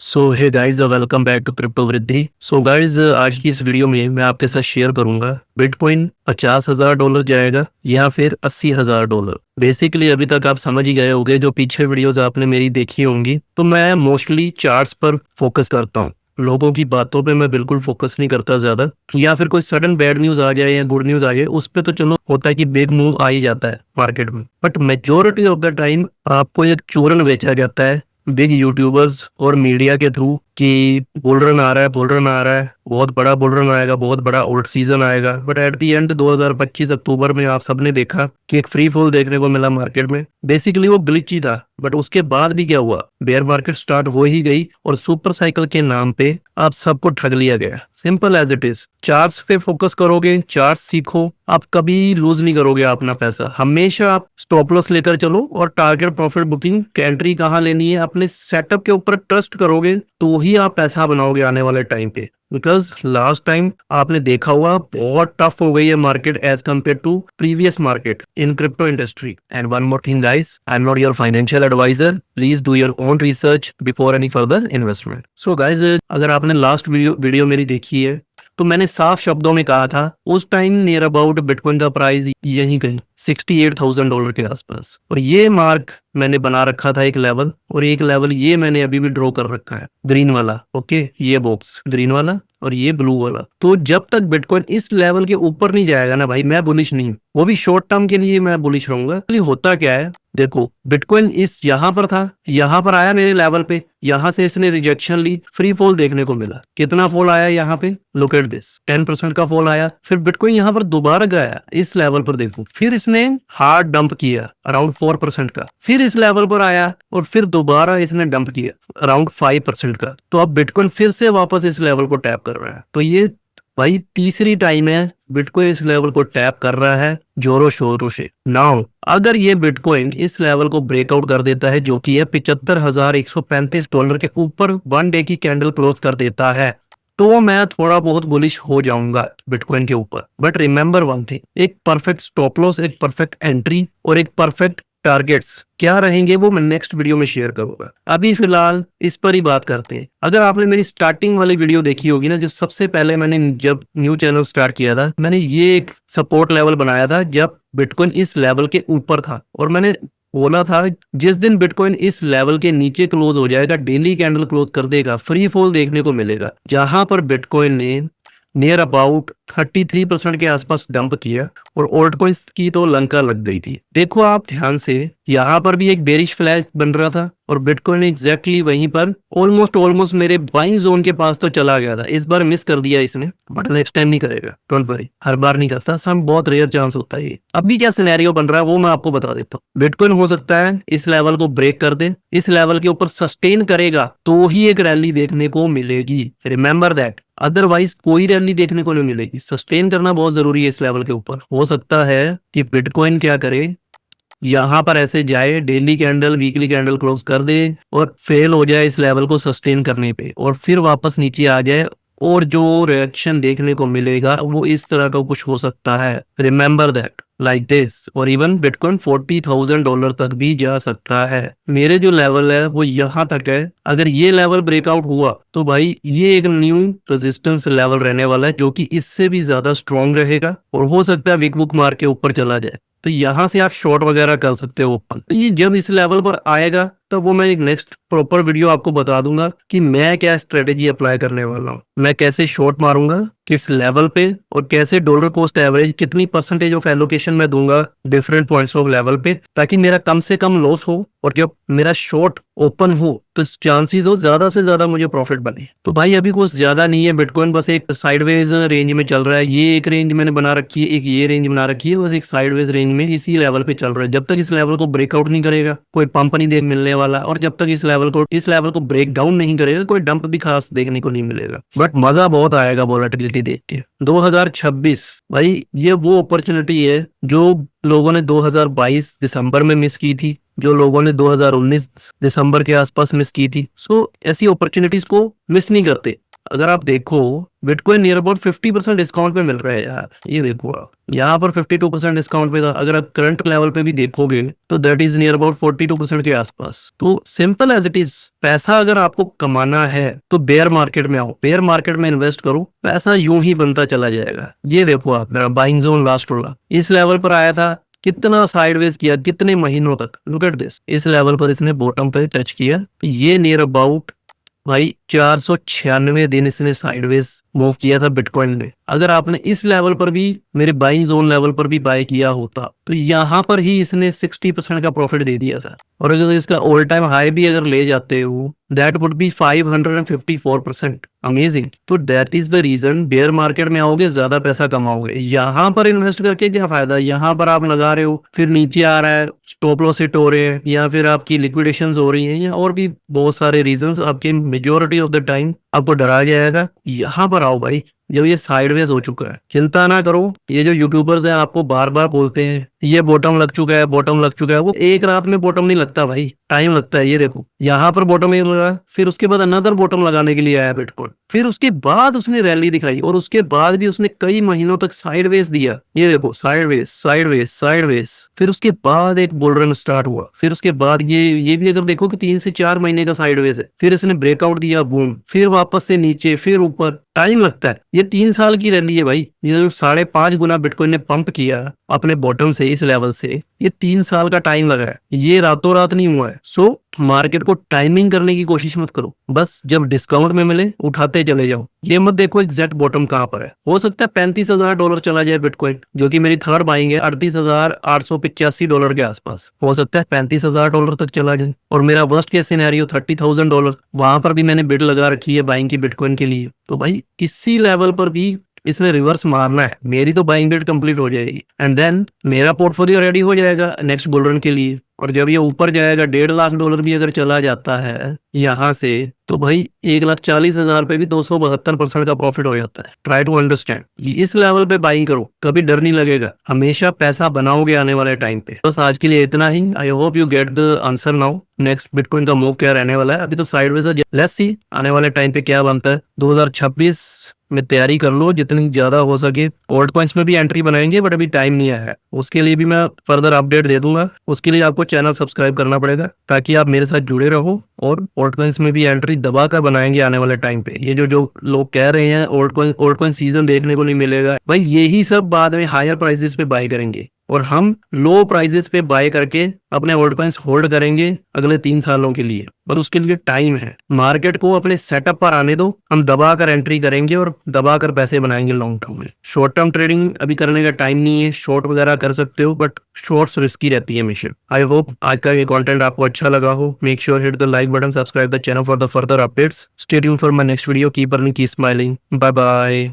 So hey guys, welcome back to crypto Vriddhi. So guys, आज की इस वीडियो में मैं आपके साथ शेयर करूंगा बिटकॉइन $50,000 जाएगा या फिर $80,000। बेसिकली अभी तक आप समझ ही गए होंगे, जो पीछे वीडियोस आपने मेरी देखी होंगी, तो मैं मोस्टली चार्ट्स पर फोकस करता हूँ। लोगों की बातों पे मैं बिल्कुल फोकस नहीं करता ज्यादा, या फिर कोई सडन बैड न्यूज आ जाए या गुड न्यूज आ जाए उस पे तो चलो होता है कि बिग मूव आ ही जाता है मार्केट में। But majority of the time आपको एक चूरन बेचा जाता है बिग यूट्यूबर्स और मीडिया के थ्रू कि बुल रन आ रहा है, बुल रन आ रहा है, बहुत बड़ा बुल रन आएगा, बहुत बड़ा ओल्ड सीजन आएगा। बट एट दी एंड 2025 अक्टूबर में आप सबने देखा कि एक फ्री फॉल देखने को मिला मार्केट में। बेसिकली वो ग्लिच ही था, बट उसके बाद भी क्या हुआ, बेयर मार्केट स्टार्ट हो ही गई और सुपर साइकिल के नाम पे आप सबको ठग लिया गया। Simple as it is. Charts पे फोकस करोगे, चार्ट्स सीखो, आप कभी लूज नहीं करोगे अपना पैसा। हमेशा आप स्टॉप लॉस लेकर चलो और टारगेट प्रॉफिट बुकिंग एंट्री कहाँ लेनी है, अपने सेटअप के ऊपर ट्रस्ट करोगे तो ही आप पैसा बनाओगे आने वाले टाइम पे। बिकॉज लास्ट टाइम आपने देखा हुआ बहुत टफ हो गई है market as compare to previous market in crypto industry. And one more thing guys, I am not your financial advisor, please do your own research before any further investment. So guys, अगर आपने last video मेरी देखी है तो मैंने साफ शब्दों में कहा था उस टाइम नियर अबाउट बिटकॉइन का प्राइस यही कहीं $68,000 के आसपास, और ये मार्क मैंने बना रखा था एक लेवल, और एक लेवल ये मैंने अभी भी ड्रॉ कर रखा है, ग्रीन वाला। ओके, ये बॉक्स ग्रीन वाला और ये ब्लू वाला। तो जब तक बिटकॉइन इस लेवल के ऊपर नहीं जाएगा ना भाई, मैं बुलिश नहीं हूँ। वो भी शॉर्ट टर्म के लिए मैं बुलिश रहूंगा। होता क्या है, देखो बिटकॉइन इस यहाँ पर था, यहाँ पर आया मेरे लेवल पे, यहाँ से इसने रिजेक्शन ली, फ्री फॉल देखने को मिला। कितना फॉल आया यहाँ पे, लुक एट दिस, 10% का फॉल आया। फिर बिटकॉइन यहाँ पर दोबारा गया इस लेवल पर, देखो फिर इसने हार्ड डंप किया अराउंड 4% का, फिर इस लेवल पर आया और फिर दोबारा इसने डंप किया अराउंड 5% का। तो अब बिटकॉइन फिर से वापस इस लेवल को टैप कर रहा है। तो ये भाई तीसरी टाइम है बिटकॉइन इस लेवल को टैप कर रहा है जोरों शोरों से। नाउ अगर ये बिटकॉइन इस लेवल को ब्रेकआउट कर देता है, जो कि है $75,135 के ऊपर 1 डे की कैंडल क्लोज कर देता है, तो मैं थोड़ा बहुत बुलिश हो जाऊंगा बिटकॉइन के ऊपर। बट रिमेंबर वन थिंग, एक परफेक्ट स्टॉप लॉस, एक परफेक्ट एंट्री और एक परफेक्ट टारगेट्स क्या रहेंगे वो मैं नेक्स्ट वीडियो में शेयर करूंगा। अभी फिलहाल इस पर ही बात करते हैं। अगर आपने मेरी स्टार्टिंग वाली वीडियो देखी होगी ना, जो सबसे पहले मैंने जब न्यू चैनल स्टार्ट किया था, मैंने ये एक सपोर्ट लेवल बनाया था जब बिटकॉइन इस लेवल के ऊपर था, और मैंने बोला था जिस दिन बिटकॉइन इस लेवल के नीचे क्लोज हो जाएगा, डेली कैंडल क्लोज कर देगा, फ्री फॉल देखने को मिलेगा। जहां पर बिटकॉइन ने नियर अबाउट 33% के आसपास डंप किया और ओल्ड कॉइन्स की तो लंका लग गई थी। देखो आप ध्यान से, यहाँ पर भी एक बेरिश फ्लैग बन रहा था और बिटकॉइन एग्जैक्टली वहीं पर ऑलमोस्ट मेरे बाइंग जोन के पास तो चला गया था। इस बार मिस कर दिया इसने, बट नेक्स्ट टाइम नहीं करेगा, डोंट वरी। हर बार नहीं करता, सम बहुत रेयर चांस होता है ये। अभी क्या सिनेरियो बन रहा है वो मैं आपको बता देता हूँ। बिटकॉइन हो सकता है इस लेवल को ब्रेक कर दे, इस लेवल के ऊपर सस्टेन करेगा तो ही एक रैली देखने को मिलेगी, रिमेंबर दैट। अदरवाइज कोई रैली देखने को नहीं मिलेगी। सस्टेन करना बहुत जरूरी है इस लेवल के ऊपर। हो सकता है कि बिटकॉइन क्या करे, यहाँ पर ऐसे जाए, daily candle weekly candle close कर दे और फेल हो जाए इस लेवल को सस्टेन करने पे, और फिर वापस नीचे आ जाए, और जो रिएक्शन देखने को मिलेगा वो इस तरह का कुछ हो सकता है। Remember that, like this. और इवन बिटकॉइन $40,000 तक भी जा सकता है। मेरे जो लेवल है वो यहाँ तक है। अगर ये लेवल ब्रेकआउट हुआ तो भाई ये एक न्यू रेजिस्टेंस लेवल रहने वाला है, जो कि इससे भी ज्यादा स्ट्रॉन्ग रहेगा, और हो सकता है विक बुक मार के ऊपर चला जाए। तो यहाँ से आप शॉर्ट वगैरह कर सकते हो ओपन। तो ये जब इस लेवल पर आएगा तो वो मैं एक नेक्स्ट प्रॉपर वीडियो आपको बता दूंगा कि मैं क्या स्ट्रेटेजी अप्लाई करने वाला हूँ, मैं कैसे शॉर्ट मारूंगा किस लेवल पे, और कैसे डॉलर कॉस्ट एवरेज कितनी परसेंटेज ऑफ एलोकेशन मैं दूंगा डिफरेंट पॉइंट्स ऑफ लेवल पे, ताकि मेरा कम से कम लॉस हो, और जब मेरा शॉर्ट ओपन हो तो चांसेस हो ज्यादा से ज्यादा मुझे प्रॉफिट बने। तो भाई अभी कुछ ज्यादा नहीं है, बिटकॉइन बस एक साइडवेज रेंज में चल रहा है। ये एक रेंज मैंने बना रखी है, एक ये रेंज बना रखी है, बस एक साइडवेज रेंज में इसी लेवल पे चल रहा है। जब तक इस लेवल को ब्रेकआउट नहीं करेगा कोई पंप नहीं देख मिलने वाला, और जब तक इस लेवल को ब्रेक डाउन नहीं करेगा कोई डंप भी खास देखने को नहीं मिलेगा। बट मजा बहुत आएगा वोलेटिलिटी देख के। 2026 भाई ये वो अपॉर्चुनिटी है जो लोगों ने 2022 दिसंबर में मिस की थी, जो लोगों ने 2019 दिसंबर के आसपास मिस की थी। सो ऐसी अपॉर्चुनिटीज को मिस नहीं करते। अगर आप देखो बिटकॉइन नियर अबाउट 50% डिस्काउंट पे मिल रहा है यार। ये देखो आप यहाँ पर 52% डिस्काउंट पे था। अगर आप करंट लेवल पे भी देखोगे तो दैट इज नियर अबाउट 42% के आसपास। तो सिंपल एज इट इज, पैसा अगर आपको कमाना है तो बेयर मार्केट में आओ, बेयर मार्केट में इन्वेस्ट करो, पैसा यूं ही बनता चला जाएगा। ये देखो आप, मेरा बाइंग जोन लास्ट होगा इस लेवल पर आया था, कितना साइडवेज किया, कितने महीनों तक। लुक एट दिस, इस लेवल पर इसने बॉटम पे टच किया, ये नियर अबाउट भाई 496 दिन इसने साइडवेज मूव किया था बिटकॉइन में। अगर आपने इस लेवल पर भी, मेरे बाइंग जोन लेवल पर भी बाय किया होता तो यहाँ पर ही इसने 60% का प्रॉफिट दे दिया था। और अगर इसका ऑल टाइम हाई भी अगर ले जाते हो दैट वुड बी 554%। अमेजिंग। तो that is the reason bear market में आओगे ज्यादा पैसा कमाओगे। यहाँ पर इन्वेस्ट करके क्या फायदा, यहाँ पर आप लगा रहे हो फिर नीचे आ रहा है, स्टॉप लॉस हिट हो रहे हैं या फिर आपकी लिक्विडेशंस हो रही हैं या और भी बहुत सारे रीजंस, आपके मेजोरिटी ऑफ द टाइम आपको डरा जाएगा। यहाँ पर आओ भाई, जब ये साइडवेज हो चुका है, चिंता ना करो। ये जो यूट्यूबर्स हैं आपको बार बार बोलते हैं ये बॉटम लग चुका है, बॉटम लग चुका है, वो एक रात में बॉटम नहीं लगता भाई, टाइम लगता है। ये देखो यहाँ पर बॉटम नहीं लगा, फिर उसके बाद अनदर बॉटम लगाने के लिए आया बिटकॉइन, फिर उसके बाद उसने रैली दिखाई और उसके बाद भी उसने कई महीनों तक साइडवेज दिया। ये देखो साइडवेज साइडवेज साइडवेज, फिर उसके बाद एक बुल रन स्टार्ट हुआ, फिर उसके बाद ये भी अगर देखो कि 3 से 4 महीने का साइडवेज है, फिर इसने ब्रेकआउट दिया, बूम, फिर वापस से नीचे, फिर ऊपर, टाइम लगता है। ये 3 साल की रैली है भाई, ये जो 5.5 गुना बिटकॉइन ने पंप किया अपने बॉटम से इस लेवल से, ये 3 साल का टाइम लगा है, ये रातों रात नहीं हुआ है। सो मार्केट को टाइमिंग करने की कोशिश मत करो, बस जब डिस्काउंट में मिले उठाते चले जाओ। ये मत देखो एग्जैक्ट बॉटम कहां पर है। हो सकता है $35,000 चला जाए बिटकॉइन, जो कि मेरी थर्ड बाइंग है, $38,885 के आसपास। हो सकता है $35,000 तक चला जाए। और मेरा वर्स्ट केस सिनेरियो $30,000, वहां पर भी मैंने बिड लगा रखी है बाइंग की बिटकॉइन के लिए। तो भाई किसी लेवल पर भी इसने रिवर्स मारना है, मेरी तो बाइंग बिड कंप्लीट हो जाएगी एंड देन मेरा पोर्टफोलियो रेडी हो जाएगा नेक्स्ट बुल रन के लिए। और जब ये ऊपर जाएगा $1.5 लाख भी अगर चला जाता है यहाँ से, तो भाई 1,40,000 पे भी 272% का प्रॉफिट हो जाता है। ट्राई टू अंडरस्टैंड, इस लेवल पे बाइंग करो, कभी डर नहीं लगेगा, हमेशा पैसा बनाओगे आने वाले टाइम पे। बस आज के लिए इतना ही। I hope you get the answer now. Next bitcoin का मूव क्या रहने वाला है, अभी तो साइडवेज है, लेट्स सी आने वाले टाइम पे क्या बनता है। 2026 में तैयारी कर लो जितनी ज्यादा हो सके। ओल्ड कॉइंस में भी एंट्री बनाएंगे बट अभी टाइम नहीं आया है, उसके लिए भी मैं फर्दर अपडेट दे दूंगा। उसके लिए आपको चैनल सब्सक्राइब करना पड़ेगा ताकि आप मेरे साथ जुड़े रहो। और ओल्ड कॉइंस में भी एंट्री दबा कर बनाएंगे आने वाले टाइम पे। ये जो लोग कह रहे हैं ओल्ड कॉइन सीजन देखने को नहीं मिलेगा, भाई यही सब बाद में हायर प्राइसेस पे बाय करेंगे और हम लो प्राइसेस पे बाय करके अपने ओल्ड कॉइंस होल्ड करेंगे अगले 3 सालों के लिए। पर उसके लिए टाइम है, मार्केट को अपने सेटअप पर आने दो, हम दबा कर एंट्री करेंगे और दबा कर पैसे बनाएंगे लॉन्ग टर्म में। शॉर्ट टर्म ट्रेडिंग अभी करने का टाइम नहीं है, शॉर्ट वगैरह कर सकते हो बट शॉर्ट्स रिस्की रहती है हमेशा। आई होप आज का ये कंटेंट आपको अच्छा लगा हो। Make sure hit the like button, subscribe the channel for the further updates. Stay tuned for my next video. Keep earning, keep smiling. Bye bye.